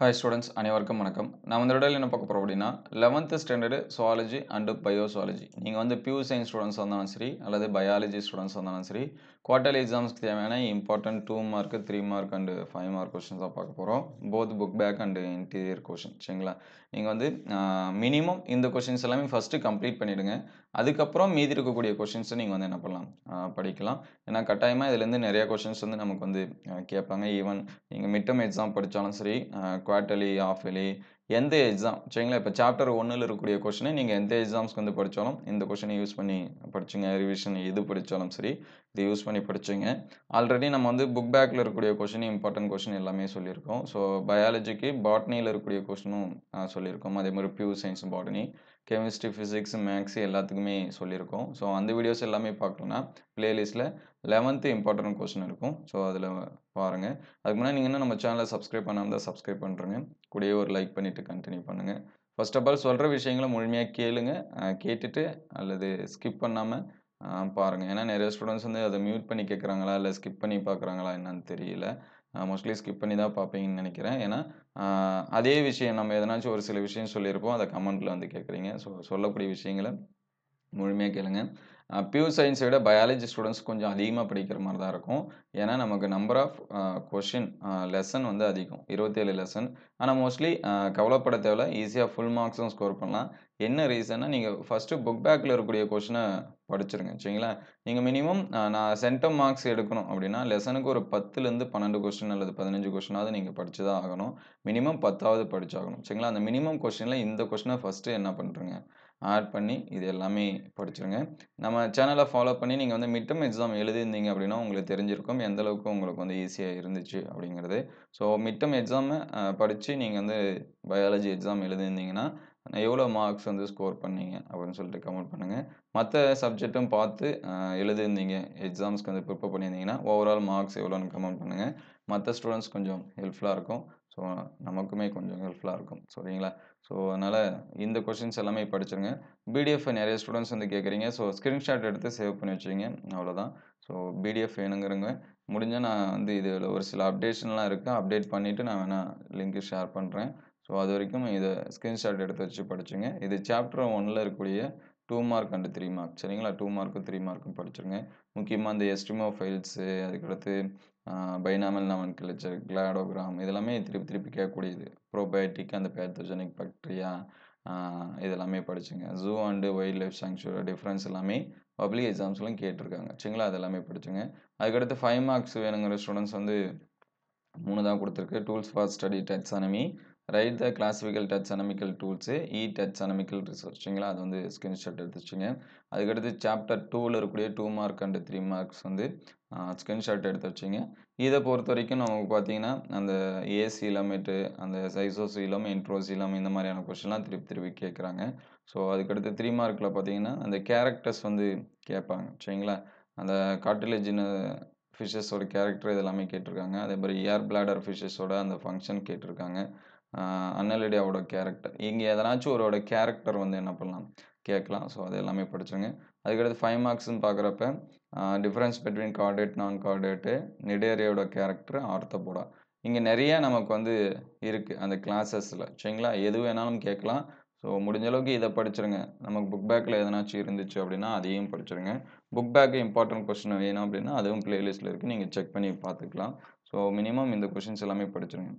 Hi students அனைவருக்கும் வணக்கம். நான் இந்த வீடியோவில் என்ன பார்க்க போகிறோம் அப்படின்னா 11th ஸ்டாண்டர்டு சுவாலஜி அண்டு பயோசுவாலஜி. நீங்கள் வந்து பியூர் சயின்ஸ் ஸ்டூடெண்ட்ஸ் வந்தாலும் சரி அல்லது பயாலஜி ஸ்டூடெண்ட்ஸ் வந்தாலும் சரி, குவார்டர்லி எக்ஸாம்ஸ்க்கு தேவையான important 2 mark 3 mark and 5 mark questions தான் பார்க்க போகிறோம். Both book back and interior question. சரிங்களா? நீங்கள் வந்து மினிமம் இந்த கொஸ்டின்ஸ் எல்லாமே ஃபஸ்ட்டு கம்ப்ளீட் பண்ணிவிடுங்க. அதுக்கப்புறம் மீதி இருக்கக்கூடிய கொஸ்டின்ஸை நீங்கள் வந்து என்ன பண்ணலாம், படிக்கலாம். ஏன்னா கட்டாயமாக இதுலேருந்து நிறையா கொஸ்டின்ஸ் வந்து நமக்கு வந்து கேட்பாங்க. ஈவன் நீங்கள் மிட் டெர்ம் எக்ஸாம் படித்தாலும் சரி, குவார்ட்டர்லி, ஹாஃப் இயர்லி எந்த எக்ஸாம் சரிங்களா? இப்போ சாப்டர் 1ல் இருக்கக்கூடிய கொஸ்டினை நீங்கள் எந்த எக்ஸாம்ஸ்க்கு வந்து படித்தாலும் இந்த கொஸ்டினை யூஸ் பண்ணி படிச்சுங்க. ரிவிஷன் எது படித்தாலும் சரி, இதை யூஸ் பண்ணி படிச்சுங்க. ஆல்ரெடி நம்ம வந்து புக் பேக்கில் இருக்கக்கூடிய கொஸ்டின், இம்பார்ட்டன்ட் கொஸ்டின் எல்லாமே சொல்லியிருக்கோம். ஸோ பயாலஜிக்கு பாட்னியில் இருக்கக்கூடிய கொஸ்டினும் சொல்லியிருக்கோம். அதே மாதிரி pure science botany, chemistry, physics, maths எல்லாத்துக்குமே சொல்லியிருக்கோம். ஸோ அந்த வீடியோஸ் எல்லாமே பார்க்கணுன்னா பிளேலிஸ்ட்டில் 11th இம்பார்ட்டன்ட் கொஸ்டின் இருக்கும். ஸோ அதில் பாருங்கள். அதுக்கு முன்னாடி நீங்கள் இன்னும் நம்ம சேனலை சப்ஸ்கிரைப் பண்ணாமல் இருந்தால் சப்ஸ்கிரைப் பண்ணுறேங்க. கூடவே ஒரு லைக் பண்ணிவிட்டு கண்டினியூ பண்ணுங்கள். ஃபர்ஸ்ட் ஆஃப் ஆல் சொல்கிற விஷயங்களை முழுமையாக கேளுங்க. கேட்டுட்டு அல்லது ஸ்கிப் பண்ணாமல் பாருங்கள். ஏன்னா நிறைய ஸ்டூடெண்ட்ஸ் வந்து அதை மியூட் பண்ணி கேட்குறாங்களா இல்லை ஸ்கிப் பண்ணி பார்க்குறாங்களா என்னன்னு தெரியல. மோஸ்ட்லி ஸ்கிப் பண்ணி தான் பார்ப்பீங்கன்னு நினைக்கிறேன். ஏன்னா அதே விஷயம் நம்ம எதனாச்சும் ஒரு சில விஷயம் சொல்லியிருப்போம், அதை கமெண்ட்டில் வந்து கேட்குறீங்க. ஸோ சொல்லக்கூடிய விஷயங்களை முழுமையாக கேளுங்க. பியூர் சயின்ஸை விட பயாலஜி ஸ்டூடெண்ட்ஸ் கொஞ்சம் அதிகமாக படிக்கிற மாதிரி தான் இருக்கும். ஏன்னா நமக்கு நம்பர் ஆஃப் கொஷின் லெசன் வந்து அதிகம், 27 லெசன். ஆனால் மோஸ்ட்லி கவலைப்பட தேவையில்ல, ஈஸியாக ஃபுல் மார்க்ஸும் ஸ்கோர் பண்ணலாம். என்ன ரீசன்னா நீங்கள் ஃபஸ்ட்டு புக் பேக்கில் இருக்கக்கூடிய கொஷினை படிச்சிருங்க. சரிங்களா? நீங்கள் மினிமம் நான் சென்டம் மார்க்ஸ் எடுக்கணும் அப்படின்னா லெசனுக்கு ஒரு 10லேருந்து 12 கொஸ்டின் அல்லது 15 கொஸ்டினாவது நீங்கள் படித்து தான் ஆகணும். மினிமம் 10வது படிச்சாகணும். சரிங்களா? அந்த மினிமம் கொஸ்டினில் இந்த கொஸ்டினை ஃபஸ்ட்டு என்ன பண்ணுறீங்க, ஆட் பண்ணி இது எல்லாமே படிச்சிருங்க. நம்ம சேனலை ஃபாலோ பண்ணி நீங்கள் வந்து மிட் டெர்ம் எக்ஸாம் எழுதியிருந்தீங்க அப்படின்னா உங்களுக்கு தெரிஞ்சிருக்கும் எந்த அளவுக்கு உங்களுக்கு வந்து ஈஸியாக இருந்துச்சு அப்படிங்கிறது. ஸோ மிட் டெர்ம் எக்ஸாமை படித்து நீங்கள் வந்து பயாலஜி எக்ஸாம் எழுதியிருந்தீங்கன்னா எவ்வளோ மார்க்ஸ் வந்து ஸ்கோர் பண்ணீங்க அப்படின்னு சொல்லிட்டு கமெண்ட் பண்ணுங்கள். மற்ற சப்ஜெக்ட்டும் பார்த்து எழுதியிருந்தீங்க, எக்ஸாம்ஸ்க்கு வந்து ப்ரிப்பேர் பண்ணியிருந்தீங்கன்னா ஓவரால் மார்க்ஸ் எவ்வளோன்னு கமெண்ட் பண்ணுங்கள். மற்ற ஸ்டூடெண்ட்ஸ் கொஞ்சம் ஹெல்ப்ஃபுல்லாக இருக்கும். ஸோ நமக்குமே கொஞ்சம் ஹெல்ப்ஃபுல்லாக இருக்கும். சரிங்களா? ஸோ அதனால் இந்த கொஷின்ஸ் எல்லாமே படிச்சிருங்க. பிடிஎஃப் நிறைய ஸ்டூடெண்ட்ஸ் வந்து கேட்குறீங்க. ஸோ ஸ்க்ரீன்ஷாட் எடுத்து சேவ் பண்ணி வச்சுக்கிங்க. அவ்வளோதான். ஸோ பிடிஎஃப் வேணுங்கிறவங்க முடிஞ்சால் நான் வந்து இதில் ஒரு சில அப்டேஷன்லாம் இருக்குது, அப்டேட் பண்ணிவிட்டு நான் வேணால் லிங்க்கு ஷேர் பண்ணுறேன். ஸோ அது வரைக்கும் இதை ஸ்க்ரீன்ஷாட் எடுத்து வச்சு படிச்சுங்க. இது சாப்டர் 1ல் இருக்கக்கூடிய 2 மார்க் அண்டு 3 மார்க். சரிங்களா? 2 மார்க்கும் 3 மார்க்கும் படிச்சிருங்க. முக்கியமாக இந்த எஸ்டிமோ ஃபைல்ஸு, அதுக்கடுத்து பைனாமல் நாமென்கிளேச்சர், கிளாடோகிராம் இதெல்லாமே திருப்பி திருப்பி கேட்கக்கூடியது. ப்ரோபயோட்டிக் அண்ட் பேத்தோஜெனிக் பாக்டீரியா இதெல்லாமே படிச்சுங்க. Zoo and wild life sanctuary difference எல்லாமே பப்ளிக் எக்ஸாம்ஸ்லாம் கேட்டிருக்காங்க. சரிங்களா? அது எல்லாமே படிச்சுங்க. அதுக்கடுத்து 5 மார்க்ஸ் வேணுங்கிற ஸ்டூடெண்ட்ஸ் வந்து 3 தான் கொடுத்துருக்கு. Tools for study taxonomy, write the classical taxonomical tools, taxonomical research. சரிங்களா? அது வந்து ஸ்க்ரீன்ஷாட் எடுத்து வச்சுங்க. அதுக்கடுத்து சாப்டர் 2ல் இருக்கக்கூடிய 2 மார்க் அண்டு 3 மார்க்ஸ் வந்து ஸ்க்ரீன்ஷாட் எடுத்து வச்சுங்க. இதை பொறுத்த வரைக்கும் நமக்கு பார்த்தீங்கன்னா அந்த ஏசீலமேட்டு, அந்த சைசோசீலம், இன்ட்ரோசீலம் இந்த மாதிரியான கொஸ்டின்லாம் திருப்பி திருப்பி கேட்குறாங்க. ஸோ அதுக்கடுத்து 3 மார்க்கில் பார்த்தீங்கன்னா அந்த கேரக்டர்ஸ் வந்து கேட்பாங்க. சரிங்களா? அந்த கார்டிலேஜின் ஃபிஷ்ஷஸோட கேரக்டர் இதெல்லாமே கேட்டிருக்காங்க. அதே மாதிரி ஏர் பிளாடர் ஃபிஷ்ஷஸோட அந்த ஃபங்க்ஷன் கேட்டிருக்காங்க. அன்னலிடியாவோட கேரக்டர், இங்கே எதனாச்சும் ஒருவோட கேரக்டர் வந்து என்ன பண்ணலாம், கேட்கலாம். ஸோ அது எல்லாமே படிச்சுங்க. அதுக்கடுத்து 5 மார்க்ஸ்ன்னு பார்க்குறப்ப டிஃப்ரென்ஸ் பிட்வீன் கார்டேட், நான் கார்டேட்டு, நிடேரியோட கேரக்டர், ஆர்த்தோபோடா இங்கே நிறைய நமக்கு வந்து இருக்குது அந்த கிளாஸஸில். சரிங்களா? எது வேணாலும் கேட்கலாம். ஸோ முடிஞ்ச அளவுக்கு இதை படிச்சிருங்க. நமக்கு புக் பேக்கில் எதனாச்சும் இருந்துச்சு அப்படின்னா அதையும் படிச்சிருங்க. புக் பேக்கு இம்பார்ட்டன்ட் கொஸ்டின் வேணும் அப்படின்னா அதுவும் பிளேலிஸ்ட்டில் இருக்குது, நீங்கள் செக் பண்ணி பார்த்துக்கலாம். ஸோ மினிமம் இந்த கொஷின்ஸ் எல்லாமே படிச்சிருங்க.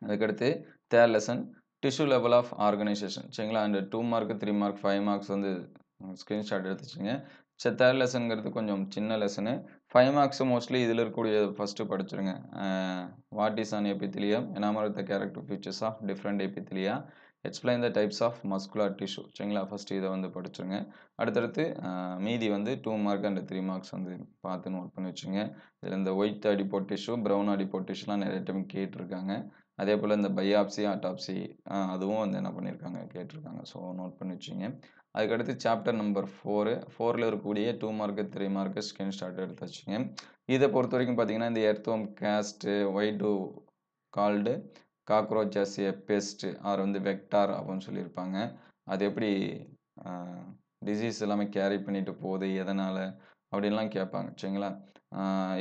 அதுக்கடுத்து third lesson tissue level of organisation. சரிங்களா? அண்ட் 2 மார்க் 3 மார்க் 5 மார்க்ஸ் வந்து ஸ்க்ரீன்ஷாட் எடுத்து வச்சுங்க. தேர்ட் லெசனுங்கிறது கொஞ்சம் சின்ன லெசனு. 5 மார்க்ஸ் மோஸ்ட்லி இதில் இருக்கக்கூடிய ஃபஸ்ட்டு படிச்சிருங்க. What is an epithelium, enumerate the character features of different epithelia, explain the types of muscular tissue. சரிங்களா? ஃபஸ்ட்டு இதை வந்து படிச்சிருங்க. அடுத்தடுத்து மீதி வந்து 2 மார்க் அண்ட் 3 மார்க்ஸ் வந்து பார்த்து நோட் பண்ணி வச்சுங்க. இதில் இந்த ஒயிட் அடிப்போ டிஷ்யூ, ப்ரௌன் அடிப்போ டிஷ்யூலாம் நிறைய டைம் கேட்டிருக்காங்க. அதே போல் இந்த பயாப்சி, ஆட்டாப்சி அதுவும் வந்து என்ன பண்ணியிருக்காங்க, கேட்டிருக்காங்க. ஸோ நோட் பண்ணி வச்சுங்க. அதுக்கடுத்து சாப்டர் நம்பர் 4ல் இருக்கக்கூடிய 2 மார்க்கு 3 மார்க்கு ஸ்க்ரீன்ஷாட் எடுத்து வச்சுங்க. இதை பொறுத்த வரைக்கும் பார்த்தீங்கன்னா இந்த earthworm cast, why do called cockroach as a pest or வந்து வெக்டார் அப்படின்னு சொல்லியிருப்பாங்க. அது எப்படி டிசீஸ் எல்லாமே கேரி பண்ணிட்டு போகுது, எதனால் அப்படின்லாம் கேட்பாங்க. சரிங்களா?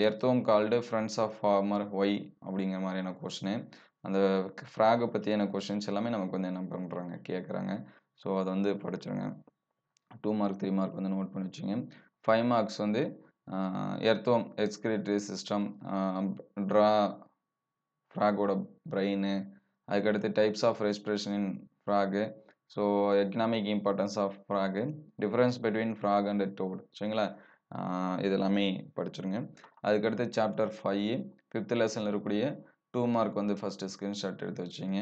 Earthworm called friends of farmer why அப்படிங்கிற மாதிரியான கொஷினு. அந்த ஃப்ராகை பற்றியான கொஷின்ஸ் எல்லாமே நமக்கு வந்து என்ன பண்ணுறாங்க கேட்குறாங்க. ஸோ அதை வந்து படிச்சிருங்க. 2 மார்க் 3 மார்க் வந்து நோட் பண்ணி வச்சுங்க. 5 மார்க்ஸ் வந்து எர்த்வொர்ம் எக்ஸ்கிரிட்டரி சிஸ்டம், ட்ரா ஃப்ராகோட பிரெயின், அதுக்கடுத்து types of respiration in frog, so economic importance of frog, difference between frog and toad, சரிங்களா? இது எல்லாமே படிச்சிருங்க. அதுக்கடுத்து சாப்டர் 5 5th லெசனில் இருக்கக்கூடிய 2 மார்க் வந்து ஃபஸ்ட்டு ஸ்க்ரீன்ஷாட் எடுத்து வச்சிங்க.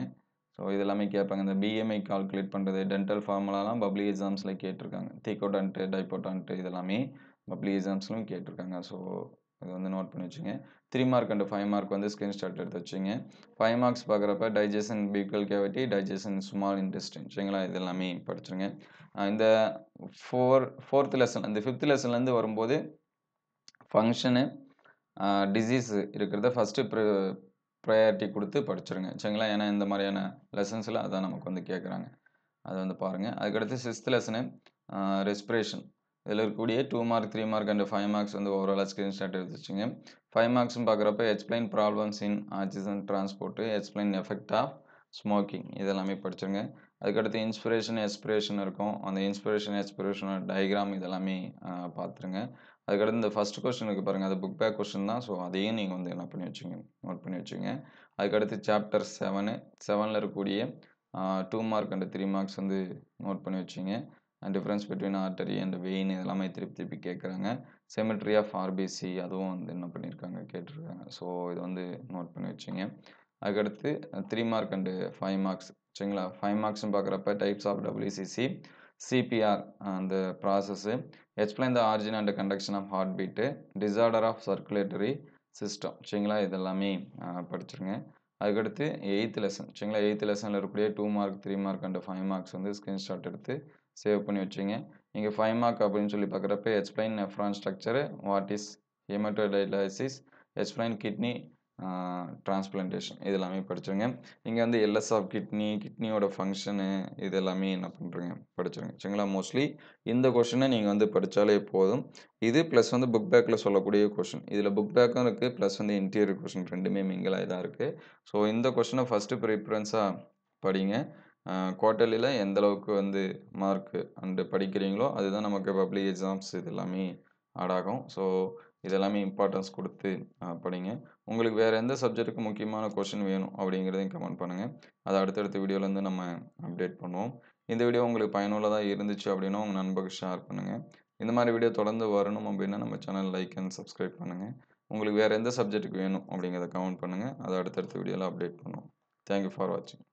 ஸோ இது எல்லாமே கேட்பாங்க. இந்த பிஎம்ஐ கால்குலேட் பண்ணுறது, டென்டல் ஃபார்முலாலாம் பப்ளிக் எக்ஸாம்ஸில் கேட்டிருக்காங்க. தீக்கோடன்ட்டு டைப்போடன்ட்டு இதெல்லாமே பப்ளிக் எக்ஸாம்ஸ்லையும் கேட்டிருக்காங்க. ஸோ இது வந்து நோட் பண்ணி வச்சுங்க. 3 மார்க் அண்ட் 5 மார்க் வந்து ஸ்க்ரீன்ஷாட் எடுத்து வச்சுங்க. 5 மார்க்ஸ் பார்க்குறப்ப digestion buccal cavity, digestion small intestine, சரிங்களா? இது எல்லாமே படிச்சிருங்க. இந்த 4th லெசன் அந்த 5th லெசன்லேருந்து வரும்போது ஃபங்க்ஷனு, டிசீஸ் இருக்கிறத ஃபஸ்ட்டு ப்ரையாரிட்டி கொடுத்து படிச்சிருங்க, சரிங்களா? ஏன்னா இந்த மாதிரியான லெசன்ஸில் அதான் நமக்கு வந்து கேட்குறாங்க. அதை வந்து பாருங்கள். அதுக்கடுத்து 6th லெசனு ரெஸ்பிரேஷன். இதில் இருக்கக்கூடிய 2 மார்க் 3 மார்க் அண்ட் 5 மார்க்ஸ் வந்து ஓவராலாக ஸ்க்ரீன்ஷாட் எடுத்து வச்சுங்க. 5 மார்க்ஸ்னு பார்க்குறப்ப explain problems in oxygen transport, explain effect of smoking, இதெல்லாமே படிச்சிருங்க. அதுக்கடுத்து இன்ஸ்பிரேஷன் எக்ஸ்பிரேஷன் இருக்கும். அந்த இன்ஸ்பிரேஷன் எக்ஸ்பிரேஷனோட டயக்ராம் இதெல்லாமே பார்த்துருங்க. அதுக்கடுத்து இந்த ஃபஸ்ட் கொஸ்டினுக்கு பாருங்கள், அது புக் பேக் கொஸ்டின் தான். ஸோ அதையும் நீங்கள் வந்து என்ன பண்ணி வச்சுங்க, நோட் பண்ணி வச்சுங்க. அதுக்கடுத்து சாப்டர் 7ல் இருக்கக்கூடிய 2 மார்க் அண்ட் 3 மார்க்ஸ் வந்து நோட் பண்ணி வச்சுங்க. Difference between artery and vein இதெல்லாமே திருப்பி திருப்பி கேட்குறாங்க. சிமெட்ரி ஆஃப் ஆர்பிசி அதுவும் வந்து என்ன பண்ணியிருக்காங்க கேட்டிருக்காங்க. ஸோ இது வந்து நோட் பண்ணி வச்சுங்க. அதுக்கடுத்து 3 மார்க் அண்டு 5 மார்க்ஸ், சரிங்களா? 5 மார்க்ஸ்னு பார்க்குறப்ப டைப்ஸ் ஆஃப் டபிள்யூசிசி, சிபிஆர் அந்த process, explain the origin and conduction of heartbeat, disorder of circulatory system, சரிங்களா? இதெல்லாமே படிச்சிருங்க. அதுக்கடுத்து 8th லெசன், சரிங்களா? 8th லெசனில் இருக்கக்கூடிய 2 மார்க் 3 மார்க் அண்ட் 5 மார்க்ஸ் வந்து ஸ்க்ரீன்ஷாட் எடுத்து சேவ் பண்ணி வச்சுங்க. இங்கே 5 மார்க் அப்படின்னு சொல்லி பார்க்குறப்ப explain nephron structure, what is haemodialysis, explain kidney transplantation, இது எல்லாமே படிச்சிருங்க. இங்கே வந்து எல்எஸ் ஆஃப் கிட்னி, கிட்னியோட ஃபங்க்ஷனு, இது எல்லாமே என்ன பண்ணுறீங்க படிச்சிருங்க, சரிங்களா? மோஸ்ட்லி இந்த கொஷினை நீங்கள் வந்து படித்தாலே போதும். இது ப்ளஸ் வந்து புக் பேக்கில் சொல்லக்கூடிய கொஷின், இதில் புக் பேக்கும் இருக்குது ப்ளஸ் வந்து இன்டீரியர் கொஷின் ரெண்டுமே மிங்கிலாக தான் இருக்குது. ஸோ இந்த கொஷினை ஃபஸ்ட்டு ப்ரிஃபரன்ஸாக படிங்க. குவார்ட்டர்லியில் எந்த அளவுக்கு வந்து மார்க்கு அண்டு படிக்கிறீங்களோ அதுதான் நமக்கு பப்ளிக் எக்ஸாம்ஸ் இது எல்லாமே ஆட் ஆகும். ஸோ இதெல்லாமே இம்பார்ட்டன்ஸ் கொடுத்து படிங்க. உங்களுக்கு வேறு எந்த சப்ஜெக்ட்டுக்கு முக்கியமான கொஷின் வேணும் அப்படிங்கிறதையும் கமெண்ட் பண்ணுங்கள். அதை அடுத்தடுத்த வீடியோலேருந்து நம்ம அப்டேட் பண்ணுவோம். இந்த வீடியோ உங்களுக்கு பயனுள்ளதாக இருந்துச்சு அப்படின்னா உங்கள் நண்பர்களுக்கு ஷேர் பண்ணுங்கள். இந்த மாதிரி வீடியோ தொடர்ந்து வரணும் அப்படின்னா நம்ம சேனல் லைக் அண்ட் சப்ஸ்கிரைப் பண்ணுங்கள். உங்களுக்கு வேறு எந்த சப்ஜெக்ட்டுக்கு வேணும் அப்படிங்கிறத கமெண்ட் பண்ணுங்கள். அதை அடுத்தடுத்த வீடியோவில் அப்டேட் பண்ணுவோம். தேங்க்யூ ஃபார் வாட்சிங்.